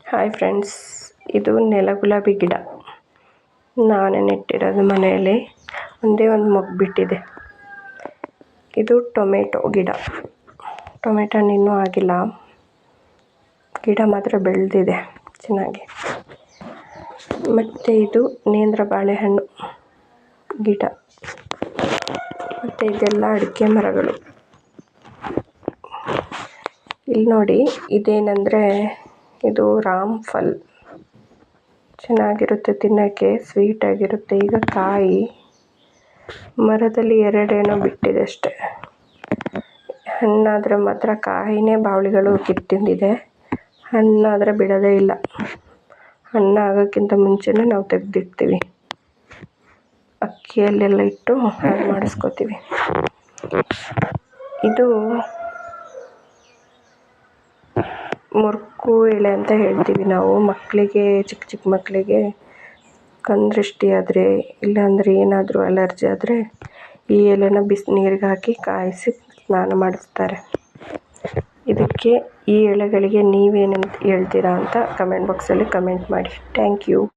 Hi friends, ಇದು ನೆಲಗುಲಾಬಿ ಗಿಡ. ನಾನೇ ನೆಟ್ಟಿರೋದು ಮನೆಯಲ್ಲಿ. ಒಂದೇ ಒಂದು ಮೊಗ್ಗು ಬಿಟ್ಟಿದೆ. ಇದು ಟೊಮೆಟೊ ಗಿಡ. ಟೊಮೆಟೊ ಹಣ್ಣು ಇನ್ನೂ ಆಗಿಲ್ಲ. ಗಿಡ ಮಾತ್ರ ಬೆಳೆದಿದೆ ಚೆನ್ನಾಗಿ. ಮತ್ತು ಇದು ನೇಂದ್ರ ಬಾಳೆಹಣ್ಣು ಗಿಡ. ಮತ್ತು ಇದೆಲ್ಲ ಅಡಿಕೆ ಮರಗಳು. ಇಲ್ಲಿ ನೋಡಿ, ಇದೇನೆಂದರೆ ಇದು ರಾಮ್ಫಲ್. ಚೆನ್ನಾಗಿರುತ್ತೆ, ತಿನ್ನೋಕ್ಕೆ ಸ್ವೀಟಾಗಿರುತ್ತೆ. ಈಗ ಕಾಯಿ ಮರದಲ್ಲಿ ಎರಡೇನೋ ಬಿಟ್ಟಿದೆ ಅಷ್ಟೆ. ಹಣ್ಣಾದರೆ ಮಾತ್ರ ಕಾಯಿನೇ ಬಾವಲಿಗಳು ಕಿತ್ತಿಂದಿದೆ. ಹಣ್ಣಾದರೆ ಬಿಡೋದೇ ಇಲ್ಲ. ಹಣ್ಣಾಗೋಕ್ಕಿಂತ ಮುಂಚೆನೇ ನಾವು ತೆಗೆದಿಡ್ತೀವಿ. ಅಕ್ಕಿಯಲ್ಲೆಲ್ಲ ಇಟ್ಟು ಹಾಳು ಮಾಡಿಸ್ಕೋತೀವಿ. ಇದು ಮುರ್ಕು ಎಲೆ ಅಂತ ಹೇಳ್ತೀವಿ ನಾವು. ಮಕ್ಕಳಿಗೆ, ಚಿಕ್ಕ ಚಿಕ್ಕ ಮಕ್ಕಳಿಗೆ ಕಣ್ಣು ಆದರೆ, ಇಲ್ಲಾಂದರೆ ಏನಾದರೂ ಅಲರ್ಜಿ ಆದರೆ ಈ ಎಲೆನ ಬಿಸಿನೀರಿಗೆ ಹಾಕಿ ಕಾಯಿಸಿ ಸ್ನಾನ ಮಾಡಿಸ್ತಾರೆ. ಇದಕ್ಕೆ ಈ ಎಲೆಗಳಿಗೆ ನೀವೇನಂತ ಹೇಳ್ತೀರಾ ಅಂತ ಕಮೆಂಟ್ ಬಾಕ್ಸಲ್ಲಿ ಕಮೆಂಟ್ ಮಾಡಿ. Thank you.